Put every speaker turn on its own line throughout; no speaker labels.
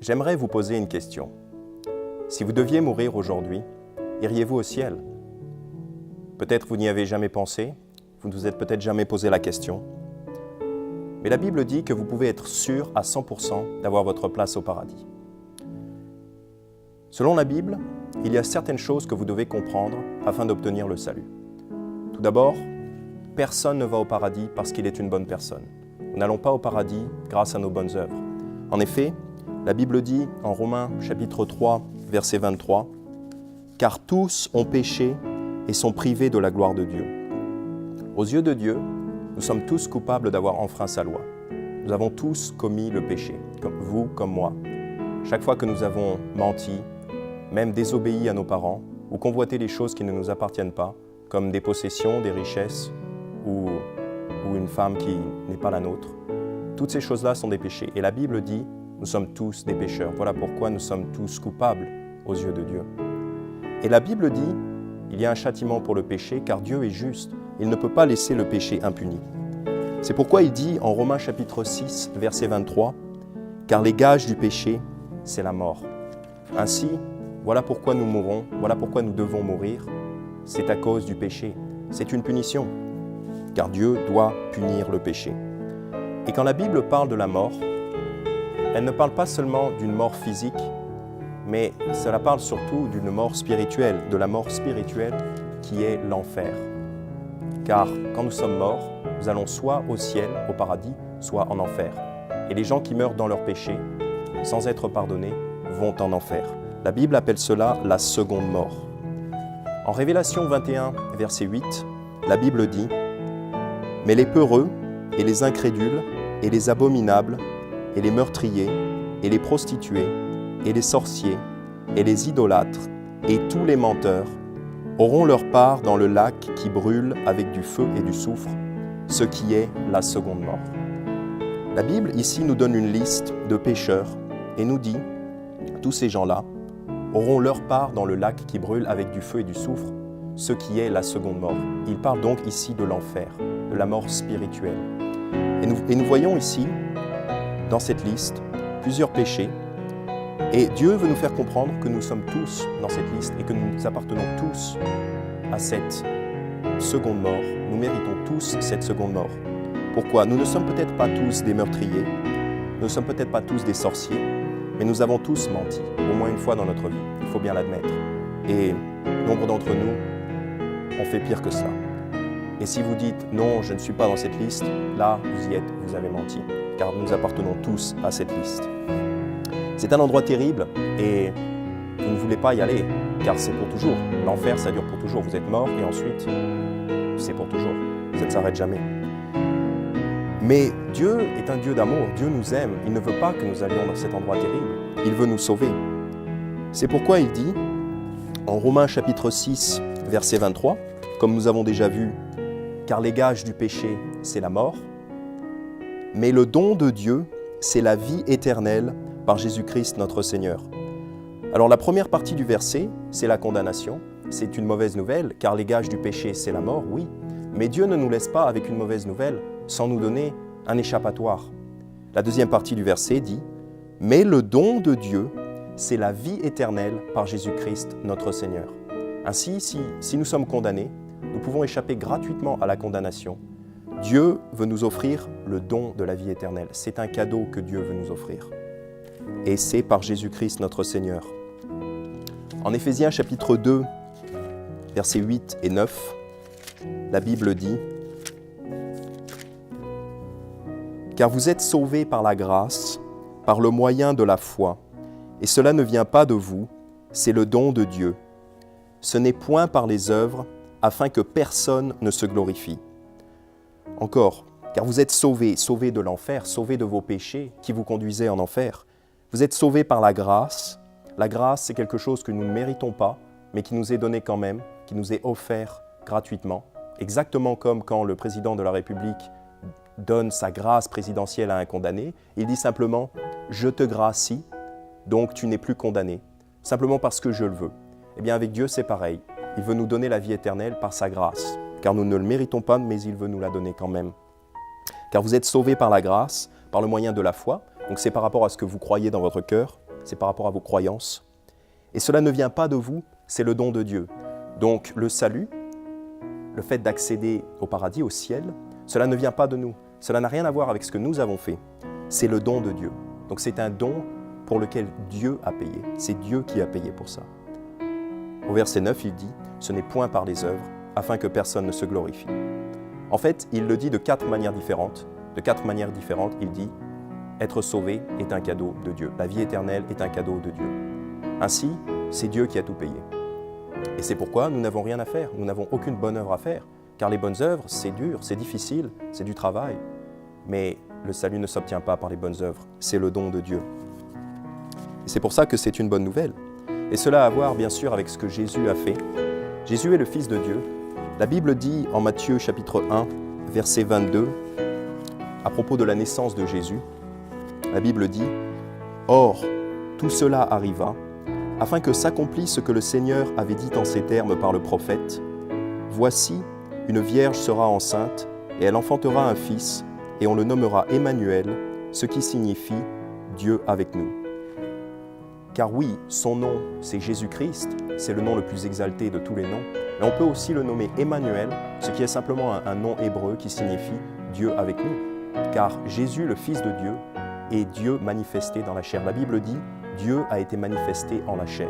J'aimerais vous poser une question. Si vous deviez mourir aujourd'hui, iriez-vous au ciel? Peut-être vous n'y avez jamais pensé, vous ne vous êtes peut-être jamais posé la question. Mais la Bible dit que vous pouvez être sûr à 100% d'avoir votre place au paradis. Selon la Bible, il y a certaines choses que vous devez comprendre afin d'obtenir le salut. Tout d'abord, personne ne va au paradis parce qu'il est une bonne personne. Nous n'allons pas au paradis grâce à nos bonnes œuvres. En effet, la Bible dit en Romains chapitre 3, verset 23, « Car tous ont péché et sont privés de la gloire de Dieu. » Aux yeux de Dieu, nous sommes tous coupables d'avoir enfreint sa loi. Nous avons tous commis le péché, comme vous, comme moi. Chaque fois que nous avons menti, même désobéi à nos parents, ou convoité les choses qui ne nous appartiennent pas, comme des possessions, des richesses, ou une femme qui n'est pas la nôtre, toutes ces choses-là sont des péchés. Et la Bible dit, nous sommes tous des pécheurs. Voilà pourquoi nous sommes tous coupables aux yeux de Dieu. Et la Bible dit, il y a un châtiment pour le péché, car Dieu est juste. Il ne peut pas laisser le péché impuni. C'est pourquoi il dit en Romains chapitre 6, verset 23, « Car les gages du péché, c'est la mort. » Ainsi, voilà pourquoi nous mourons, voilà pourquoi nous devons mourir. C'est à cause du péché. C'est une punition, car Dieu doit punir le péché. Et quand la Bible parle de la mort, elle ne parle pas seulement d'une mort physique, mais cela parle surtout d'une mort spirituelle, de la mort spirituelle qui est l'enfer. Car quand nous sommes morts, nous allons soit au ciel, au paradis, soit en enfer. Et les gens qui meurent dans leur péché, sans être pardonnés, vont en enfer. La Bible appelle cela la seconde mort. En Révélation 21, verset 8, la Bible dit « Mais les peureux, et les incrédules, et les abominables, et les meurtriers, et les prostituées, et les sorciers, et les idolâtres, et tous les menteurs, auront leur part dans le lac qui brûle avec du feu et du soufre, ce qui est la seconde mort. » La Bible ici nous donne une liste de pécheurs et nous dit « Tous ces gens-là auront leur part dans le lac qui brûle avec du feu et du soufre, ce qui est la seconde mort. » Il parle donc ici de l'enfer, de la mort spirituelle. Et nous voyons ici, dans cette liste, plusieurs péchés. Et Dieu veut nous faire comprendre que nous sommes tous dans cette liste et que nous appartenons tous à cette seconde mort. Nous méritons tous cette seconde mort. Pourquoi? Nous ne sommes peut-être pas tous des meurtriers, nous ne sommes peut-être pas tous des sorciers, mais nous avons tous menti, au moins une fois dans notre vie, il faut bien l'admettre. Et nombre d'entre nous ont fait pire que cela. Et si vous dites « non, je ne suis pas dans cette liste », là, vous y êtes, vous avez menti, car nous appartenons tous à cette liste. C'est un endroit terrible et vous ne voulez pas y aller, car c'est pour toujours. L'enfer, ça dure pour toujours. Vous êtes mort et ensuite, c'est pour toujours. Ça ne s'arrête jamais. Mais Dieu est un Dieu d'amour, Dieu nous aime. Il ne veut pas que nous allions dans cet endroit terrible. Il veut nous sauver. C'est pourquoi il dit, en Romains chapitre 6, verset 23, comme nous avons déjà vu, « Car les gages du péché, c'est la mort, mais le don de Dieu, c'est la vie éternelle par Jésus-Christ notre Seigneur. » Alors la première partie du verset, c'est la condamnation. C'est une mauvaise nouvelle, car les gages du péché, c'est la mort, oui. Mais Dieu ne nous laisse pas avec une mauvaise nouvelle, sans nous donner un échappatoire. La deuxième partie du verset dit « Mais le don de Dieu, c'est la vie éternelle par Jésus-Christ notre Seigneur. » Ainsi, si nous sommes condamnés, nous pouvons échapper gratuitement à la condamnation. Dieu veut nous offrir le don de la vie éternelle. C'est un cadeau que Dieu veut nous offrir. Et c'est par Jésus-Christ notre Seigneur. En Éphésiens chapitre 2, versets 8 et 9, la Bible dit « Car vous êtes sauvés par la grâce, par le moyen de la foi, et cela ne vient pas de vous, c'est le don de Dieu. Ce n'est point par les œuvres, afin que personne ne se glorifie. » Encore, car vous êtes sauvés, sauvés de l'enfer, sauvés de vos péchés qui vous conduisaient en enfer. Vous êtes sauvés par la grâce. La grâce, c'est quelque chose que nous ne méritons pas, mais qui nous est donné quand même, qui nous est offert gratuitement. Exactement comme quand le président de la République donne sa grâce présidentielle à un condamné, il dit simplement « Je te gracie, donc tu n'es plus condamné », simplement parce que je le veux. Eh bien avec Dieu, c'est pareil. Il veut nous donner la vie éternelle par sa grâce, car nous ne le méritons pas, mais il veut nous la donner quand même. Car vous êtes sauvés par la grâce, par le moyen de la foi, donc c'est par rapport à ce que vous croyez dans votre cœur, c'est par rapport à vos croyances. Et cela ne vient pas de vous, c'est le don de Dieu. Donc le salut, le fait d'accéder au paradis, au ciel, cela ne vient pas de nous. Cela n'a rien à voir avec ce que nous avons fait. C'est le don de Dieu. Donc c'est un don pour lequel Dieu a payé. C'est Dieu qui a payé pour ça. Au verset 9, il dit « Ce n'est point par les œuvres, afin que personne ne se glorifie. » En fait, il le dit de 4 manières différentes. De 4 manières différentes, il dit « Être sauvé est un cadeau de Dieu. La vie éternelle est un cadeau de Dieu. » Ainsi, c'est Dieu qui a tout payé. Et c'est pourquoi nous n'avons rien à faire. Nous n'avons aucune bonne œuvre à faire. Car les bonnes œuvres, c'est dur, c'est difficile, c'est du travail. Mais le salut ne s'obtient pas par les bonnes œuvres. C'est le don de Dieu. Et c'est pour ça que c'est une bonne nouvelle. Et cela a à voir, bien sûr, avec ce que Jésus a fait. Jésus est le Fils de Dieu. La Bible dit en Matthieu chapitre 1, verset 22, à propos de la naissance de Jésus, la Bible dit « Or, tout cela arriva, afin que s'accomplisse ce que le Seigneur avait dit en ces termes par le prophète. Voici, une vierge sera enceinte, et elle enfantera un fils, et on le nommera Emmanuel, ce qui signifie Dieu avec nous. » Car oui, son nom, c'est Jésus-Christ, c'est le nom le plus exalté de tous les noms, mais on peut aussi le nommer Emmanuel, ce qui est simplement un nom hébreu qui signifie Dieu avec nous. Car Jésus, le Fils de Dieu, est Dieu manifesté dans la chair. La Bible dit « Dieu a été manifesté en la chair ».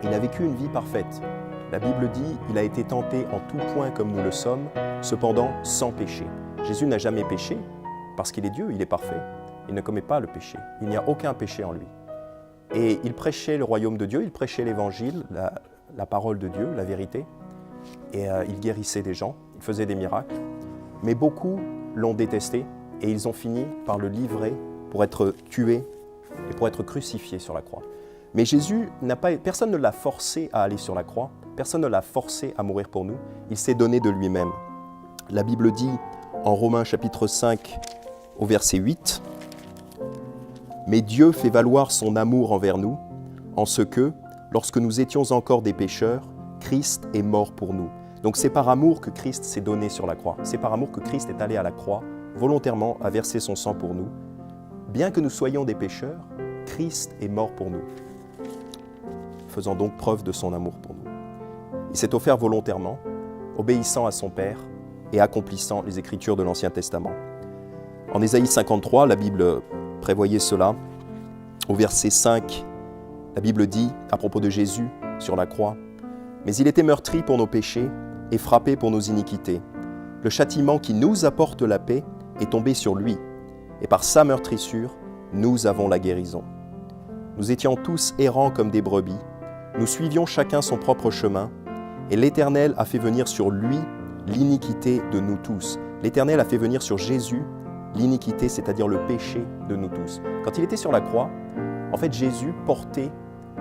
Il a vécu une vie parfaite. La Bible dit « Il a été tenté en tout point comme nous le sommes, cependant sans péché ». Jésus n'a jamais péché, parce qu'il est Dieu, il est parfait. Il ne commet pas le péché. Il n'y a aucun péché en lui. Et il prêchait le royaume de Dieu, il prêchait l'évangile, la parole de Dieu, la vérité. Et il guérissait des gens, il faisait des miracles. Mais beaucoup l'ont détesté et ils ont fini par le livrer pour être tué et pour être crucifié sur la croix. Mais Jésus, personne ne l'a forcé à aller sur la croix, personne ne l'a forcé à mourir pour nous, il s'est donné de lui-même. La Bible dit en Romains chapitre 5 au verset 8, « Mais Dieu fait valoir son amour envers nous, en ce que, lorsque nous étions encore des pécheurs, Christ est mort pour nous. » Donc c'est par amour que Christ s'est donné sur la croix. C'est par amour que Christ est allé à la croix, volontairement à verser son sang pour nous. Bien que nous soyons des pécheurs, Christ est mort pour nous, faisant donc preuve de son amour pour nous. Il s'est offert volontairement, obéissant à son Père et accomplissant les Écritures de l'Ancien Testament. En Ésaïe 53, la Bible prévoyait cela. Au verset 5, la Bible dit, à propos de Jésus sur la croix, « Mais il était meurtri pour nos péchés et frappé pour nos iniquités. Le châtiment qui nous apporte la paix est tombé sur lui, et par sa meurtrissure, nous avons la guérison. Nous étions tous errants comme des brebis, nous suivions chacun son propre chemin, et l'Éternel a fait venir sur lui l'iniquité de nous tous. » L'Éternel a fait venir sur Jésus l'iniquité, c'est-à-dire le péché de nous tous. Quand il était sur la croix, en fait, Jésus portait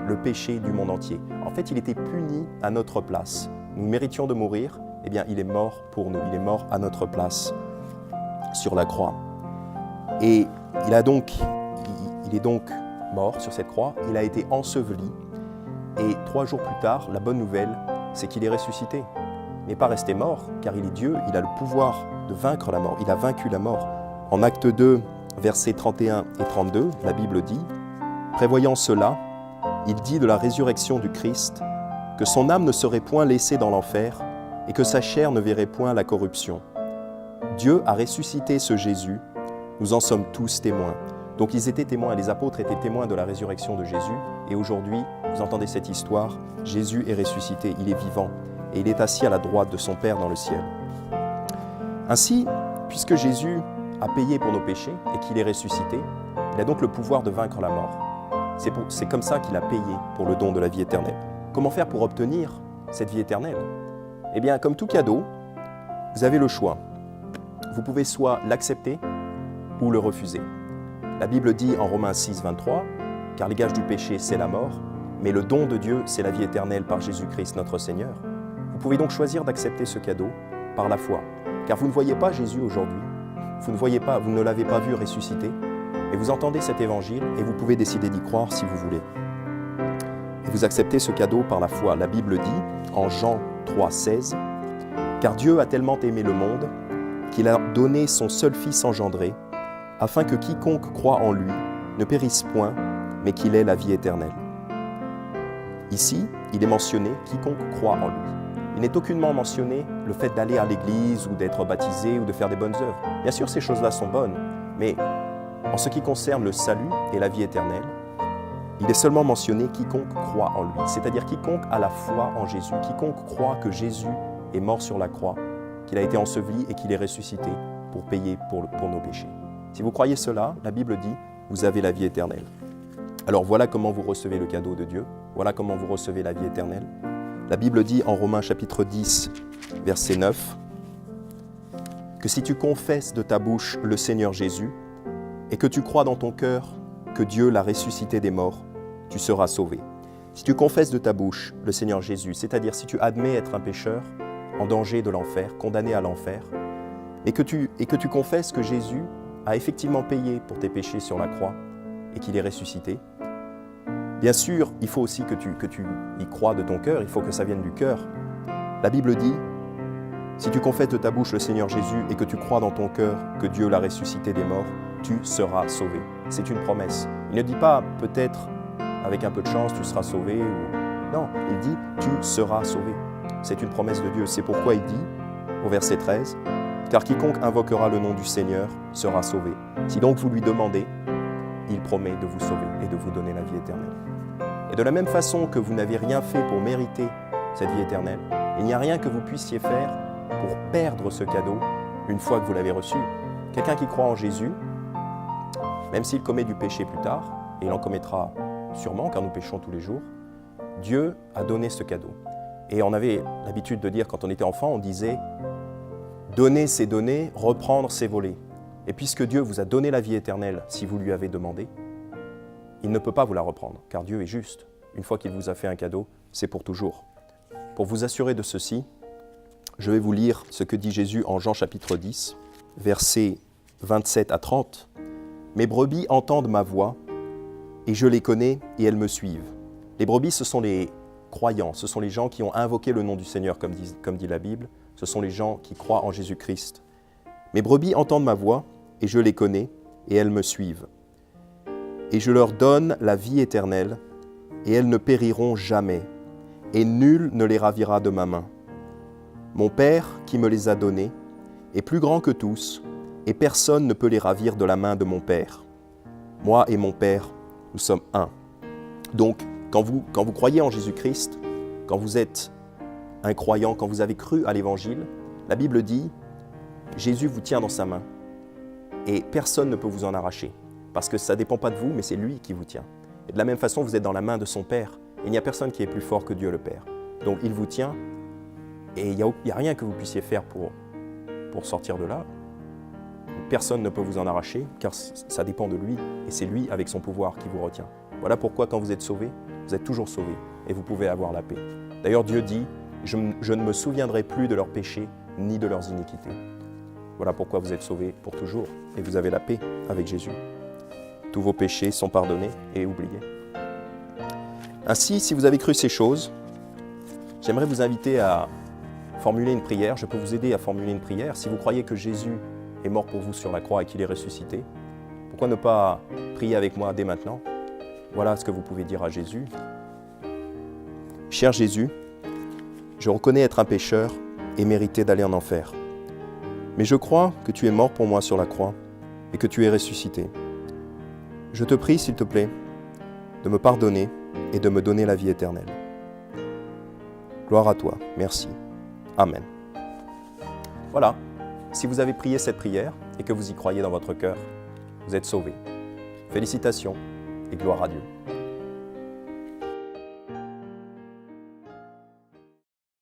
le péché du monde entier. En fait, il était puni à notre place. Nous méritions de mourir, eh bien, il est mort pour nous. Il est mort à notre place sur la croix. Et il est donc mort sur cette croix. Il a été enseveli. Et 3 jours plus tard, la bonne nouvelle, c'est qu'il est ressuscité. Il n'est pas resté mort, car il est Dieu. Il a le pouvoir de vaincre la mort. Il a vaincu la mort. En Acte 2, versets 31 et 32, la Bible dit « Prévoyant cela, il dit de la résurrection du Christ que son âme ne serait point laissée dans l'enfer et que sa chair ne verrait point la corruption. Dieu a ressuscité ce Jésus, nous en sommes tous témoins. » Donc ils étaient témoins, les apôtres étaient témoins de la résurrection de Jésus. Et aujourd'hui, vous entendez cette histoire, Jésus est ressuscité, il est vivant et il est assis à la droite de son Père dans le ciel. Ainsi, puisque Jésus a payé pour nos péchés et qu'il est ressuscité, il a donc le pouvoir de vaincre la mort. C'est comme ça qu'il a payé pour le don de la vie éternelle. Comment faire pour obtenir cette vie éternelle? Eh bien, comme tout cadeau, vous avez le choix. Vous pouvez soit l'accepter ou le refuser. La Bible dit en Romains 6, 23, « Car les gages du péché, c'est la mort, mais le don de Dieu, c'est la vie éternelle par Jésus-Christ notre Seigneur. » Vous pouvez donc choisir d'accepter ce cadeau par la foi, car vous ne voyez pas Jésus aujourd'hui, vous ne l'avez pas vu ressusciter, et vous entendez cet évangile et vous pouvez décider d'y croire si vous voulez. Et vous acceptez ce cadeau par la foi. La Bible dit en Jean 3, 16, « Car Dieu a tellement aimé le monde qu'il a donné son seul Fils engendré, afin que quiconque croit en lui ne périsse point, mais qu'il ait la vie éternelle. Ici, il est mentionné quiconque croit en lui. Il n'est aucunement mentionné le fait d'aller à l'église ou d'être baptisé ou de faire des bonnes œuvres. Bien sûr, ces choses-là sont bonnes, mais en ce qui concerne le salut et la vie éternelle, il est seulement mentionné quiconque croit en lui, c'est-à-dire quiconque a la foi en Jésus, quiconque croit que Jésus est mort sur la croix, qu'il a été enseveli et qu'il est ressuscité pour payer pour nos péchés. Si vous croyez cela, la Bible dit, vous avez la vie éternelle. Alors voilà comment vous recevez le cadeau de Dieu, voilà comment vous recevez la vie éternelle. La Bible dit en Romains chapitre 10, verset 9, que si tu confesses de ta bouche le Seigneur Jésus et que tu crois dans ton cœur que Dieu l'a ressuscité des morts, tu seras sauvé. Si tu confesses de ta bouche le Seigneur Jésus, c'est-à-dire si tu admets être un pécheur en danger de l'enfer, condamné à l'enfer, et que tu confesses que Jésus a effectivement payé pour tes péchés sur la croix et qu'il est ressuscité, bien sûr, il faut aussi que tu y crois de ton cœur, il faut que ça vienne du cœur. La Bible dit, si tu confesses de ta bouche le Seigneur Jésus et que tu crois dans ton cœur que Dieu l'a ressuscité des morts, tu seras sauvé. C'est une promesse. Il ne dit pas peut-être avec un peu de chance tu seras sauvé. Non, il dit tu seras sauvé. C'est une promesse de Dieu. C'est pourquoi il dit au verset 13, car quiconque invoquera le nom du Seigneur sera sauvé. Si donc vous lui demandez, il promet de vous sauver et de vous donner la vie éternelle. Et de la même façon que vous n'avez rien fait pour mériter cette vie éternelle, il n'y a rien que vous puissiez faire pour perdre ce cadeau une fois que vous l'avez reçu. Quelqu'un qui croit en Jésus, même s'il commet du péché plus tard, et il en commettra sûrement car nous péchons tous les jours, Dieu a donné ce cadeau. Et on avait l'habitude de dire quand on était enfant, on disait « donner c'est donner, reprendre c'est voler ». Et puisque Dieu vous a donné la vie éternelle si vous lui avez demandé, il ne peut pas vous la reprendre, car Dieu est juste. Une fois qu'il vous a fait un cadeau, c'est pour toujours. Pour vous assurer de ceci, je vais vous lire ce que dit Jésus en Jean chapitre 10, versets 27 à 30. « Mes brebis entendent ma voix, et je les connais, et elles me suivent. » Les brebis, ce sont les croyants, ce sont les gens qui ont invoqué le nom du Seigneur, comme dit la Bible. Ce sont les gens qui croient en Jésus-Christ. « Mes brebis entendent ma voix, et je les connais, et elles me suivent. Et je leur donne la vie éternelle, et elles ne périront jamais, et nul ne les ravira de ma main. Mon Père, qui me les a donnés, est plus grand que tous, et personne ne peut les ravir de la main de mon Père. Moi et mon Père, nous sommes un. » Donc, quand vous croyez en Jésus-Christ, quand vous êtes un croyant, quand vous avez cru à l'Évangile, la Bible dit, Jésus vous tient dans sa main, et personne ne peut vous en arracher, parce que ça ne dépend pas de vous, mais c'est lui qui vous tient. Et de la même façon, vous êtes dans la main de son Père, et il n'y a personne qui est plus fort que Dieu le Père. Donc il vous tient, et il n'y a rien que vous puissiez faire pour sortir de là. Personne ne peut vous en arracher, car ça dépend de lui, et c'est lui, avec son pouvoir, qui vous retient. Voilà pourquoi, quand vous êtes sauvé, vous êtes toujours sauvé, et vous pouvez avoir la paix. D'ailleurs, Dieu dit, je ne me souviendrai plus de leurs péchés, ni de leurs iniquités. Voilà pourquoi vous êtes sauvés pour toujours, et vous avez la paix avec Jésus. Tous vos péchés sont pardonnés et oubliés. Ainsi, si vous avez cru ces choses, j'aimerais vous inviter à formuler une prière. Je peux vous aider à formuler une prière. Si vous croyez que Jésus est mort pour vous sur la croix et qu'il est ressuscité, pourquoi ne pas prier avec moi dès maintenant? Voilà ce que vous pouvez dire à Jésus. Cher Jésus, je reconnais être un pécheur et mériter d'aller en enfer. Mais je crois que tu es mort pour moi sur la croix et que tu es ressuscité. Je te prie, s'il te plaît, de me pardonner et de me donner la vie éternelle. Gloire à toi. Merci. Amen. Voilà. Si vous avez prié cette prière et que vous y croyez dans votre cœur, vous êtes sauvés. Félicitations et gloire à Dieu.